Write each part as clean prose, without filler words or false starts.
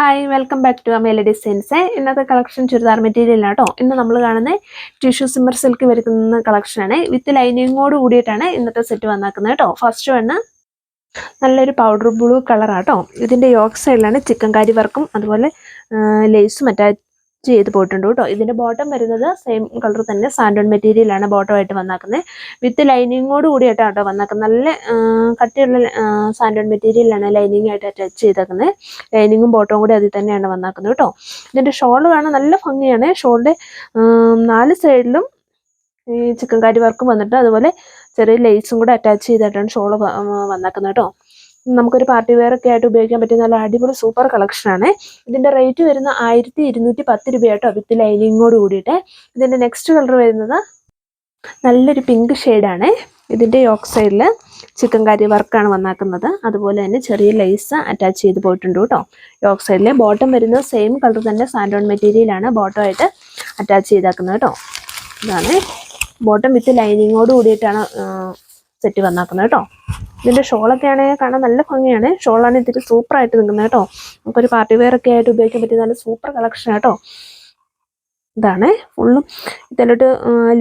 Hi welcome back to Amelie designs. ഇന്നത്തെ collection churidar material ആട്ടോ. ഇന്ന് നമ്മൾ കാണുന്ന ടിഷ്യൂ സിമ്മർ സിൽക്ക് വരുന്ന കളക്ഷനാണ്. വിത്ത് ലൈനിങ്ങോട് കൂടിയിട്ടാണ് ഇന്നത്തെ സെറ്റ് വന്നാക്കുന്നത് കേട്ടോ. ഫസ്റ്റ് വന്ന് നല്ലൊരു പൗഡർ ബ്ലൂ കളറാട്ടോ. ഇതിൻ്റെ യോക്ക് സൈഡിലാണ് ചിക്കൻ കാരി വർക്കും അതുപോലെ ലേസും അറ്റാച്ച് ചെയ്ത് പോയിട്ടുണ്ട് കേട്ടോ. ഇതിൻ്റെ ബോട്ടം വരുന്നത് സെയിം കളർ തന്നെ സാൻഡോൺ മെറ്റീരിയലാണ് ബോട്ടമായിട്ട് വന്നാക്കുന്നത്. വിത്ത് ലൈനിങ്ങോട് കൂടിയിട്ടാണ് കേട്ടോ വന്നാക്കുന്നത്. നല്ല കട്ടിയുള്ള സാൻഡോൺ മെറ്റീരിയലാണ് ലൈനിങ് ആയിട്ട് അറ്റാച്ച് ചെയ്തേക്കുന്നത്. ലൈനിങ്ങും ബോട്ടവും കൂടി അതിൽ തന്നെയാണ് വന്നാക്കുന്നത് കേട്ടോ. ഇതിൻ്റെ ഷോൾ കാണാൻ നല്ല ഭംഗിയാണ്. ഷോളിൻ്റെ 4 സൈഡിലും ഈ ചിക്കൻ കാരി വർക്കും വന്നിട്ട് അതുപോലെ ചെറിയ ലേസും കൂടെ അറ്റാച്ച് ചെയ്തിട്ടാണ് ഷോള് വന്നേക്കുന്നത് കേട്ടോ. നമുക്കൊരു പാർട്ടി വെയർ ഒക്കെ ആയിട്ട് ഉപയോഗിക്കാൻ പറ്റിയ നല്ല അടിപൊളി സൂപ്പർ കളക്ഷനാണ്. ഇതിൻ്റെ റേറ്റ് വരുന്ന 1210 രൂപ കേട്ടോ വിത്ത് ലൈനിങ്ങോട് കൂടിയിട്ട്. ഇതിൻ്റെ നെക്സ്റ്റ് കളർ വരുന്നത് നല്ലൊരു പിങ്ക് ഷെയ്ഡാണ്. ഇതിൻ്റെ യോക്ക് സൈഡിൽ ചിക്കൻ കാരി വർക്കാണ് വന്നാക്കുന്നത്. അതുപോലെ തന്നെ ചെറിയ ലേസ് അറ്റാച്ച് ചെയ്ത് പോയിട്ടുണ്ട് കേട്ടോ. യോക്ക് സൈഡിൽ ബോട്ടം വരുന്നത് സെയിം കളർ തന്നെ സാൻഡോൺ മെറ്റീരിയലാണ് ബോട്ടമായിട്ട് അറ്റാച്ച് ചെയ്താക്കുന്നത് കേട്ടോ. ഇതാണ് ബോട്ടം വിത്ത് ലൈനിങ്ങോട് കൂടിയിട്ടാണ് സെറ്റ് വന്നാക്കുന്നത് കേട്ടോ. ഇതിൻ്റെ ഷോളൊക്കെ ആണെങ്കിൽ കാണാൻ നല്ല ഭംഗിയാണ്. ഷോളാണ് ഇതിൽ സൂപ്പറായിട്ട് നിൽക്കുന്നത് കേട്ടോ. നമുക്കൊരു പാർട്ടി വെയർ ഒക്കെ ആയിട്ട് ഉപയോഗിക്കാൻ പറ്റിയ നല്ല സൂപ്പർ കളക്ഷൻ കേട്ടോ. ഇതാണ് ഫുള്ളും ഇതിലോട്ട്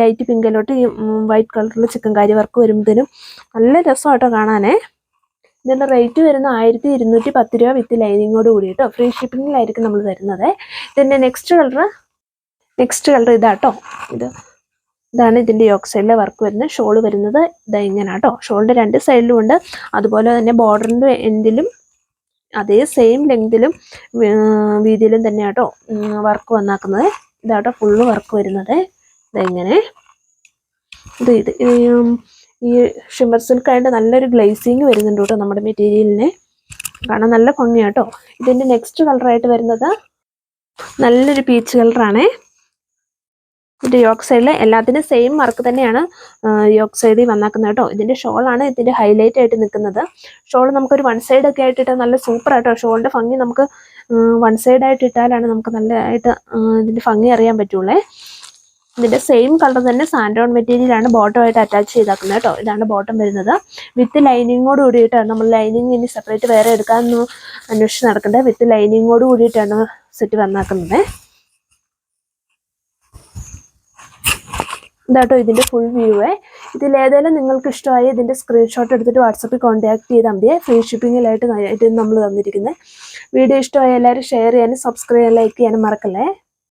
ലൈറ്റ് പിങ്കിലോട്ട് ഈ വൈറ്റ് കളറിൽ ചിക്കൻ കാരി വർക്ക് വരുമ്പോഴത്തേനും നല്ല രസമായിട്ടോ കാണാനേ. ഇതിൻ്റെ റേറ്റ് വരുന്ന 1210 രൂപ വിത്ത് ലൈനിങ്ങോട് കൂടിയിട്ടോ. ഫ്രീ ഷിപ്പിങ്ങിലായിരിക്കും നമ്മൾ തരുന്നത്. ഇതിൻ്റെ നെക്സ്റ്റ് കളർ ഇതാട്ടോ. ഇതാണ് ഇതിൻ്റെ യോക്ക് സൈഡിലെ വർക്ക് വരുന്നത്. ഷോൾ വരുന്നത് ഇതാ ഇങ്ങനെ കേട്ടോ. ഷോളിൻ്റെ 2 സൈഡിലും ഉണ്ട്. അതുപോലെ തന്നെ ബോർഡറിൻ്റെ എൻഡിലും അതേ സെയിം ലെങ്തിലും വീതിയിലും തന്നെ കേട്ടോ വർക്ക് വന്നാക്കുന്നത്. ഇതാട്ടോ ഫുള്ള് വർക്ക് വരുന്നത്. ഇതെങ്ങനെ ഈ ഷിമ്മർ സിൽക്ക് ആയിട്ട് നല്ലൊരു ഗ്ലേസിങ് വരുന്നുണ്ട് കേട്ടോ നമ്മുടെ മെറ്റീരിയലിന്. കാണാൻ നല്ല ഭംഗിയാട്ടോ. ഇതിൻ്റെ നെക്സ്റ്റ് കളറായിട്ട് വരുന്നത് നല്ലൊരു പീച്ച് കളറാണ്. ഇതിൻ്റെ യോക്ക് സൈഡിൽ എല്ലാത്തിനും സെയിം വർക്ക് തന്നെയാണ് യോക്ക് സൈഡിൽ വന്നാക്കുന്നത് കേട്ടോ. ഇതിൻ്റെ ഷോളാണ് ഇതിൻ്റെ ഹൈലൈറ്റ് ആയിട്ട് നിൽക്കുന്നത്. ഷോൾ നമുക്കൊരു 1 സൈഡ് ഒക്കെ ആയിട്ട് ഇട്ടാൽ നല്ല സൂപ്പർ ആയിട്ടോ. ഷോളിൻ്റെ ഭംഗി നമുക്ക് 1 സൈഡായിട്ട് ഇട്ടാലാണ് നമുക്ക് നല്ലതായിട്ട് ഇതിൻ്റെ ഭംഗി അറിയാൻ പറ്റുള്ളേ. ഇതിൻ്റെ സെയിം കളർ തന്നെ സാൻഡോൺ മെറ്റീരിയലാണ് ബോട്ടമായിട്ട് അറ്റാച്ച് ചെയ്താക്കുന്നത് കേട്ടോ. ഇതാണ് ബോട്ടം വരുന്നത്. വിത്ത് ലൈനിങ്ങോട് കൂടിയിട്ടാണ് നമ്മൾ ലൈനിങ് ഇനി സെപ്പറേറ്റ് വേറെ എടുക്കാമെന്ന് അന്വേഷിച്ച് നടക്കേണ്ടത്. വിത്ത് ലൈനിങ്ങോട് കൂടിയിട്ടാണ് സെറ്റ് വന്നാക്കുന്നത്. ഇതാട്ടോ ഇതിൻ്റെ ഫുൾ വ്യൂവേ. ഇതിലേതെങ്കിലും നിങ്ങൾക്ക് ഇഷ്ടമായി ഇതിൻ്റെ സ്ക്രീൻഷോട്ട് എടുത്തിട്ട് വാട്സപ്പിൽ കോൺടാക്ട് ചെയ്താൽ മതി. ഫ്രീ ഷിപ്പിങ്ങിലായിട്ട് നമ്മൾ തന്നിരിക്കുന്നത്. വീഡിയോ ഇഷ്ടമായി എല്ലാവരും ഷെയർ ചെയ്യാനും സബ്സ്ക്രൈബ് ചെയ്യാനും ലൈക്ക് ചെയ്യാനും മറക്കല്ലേ.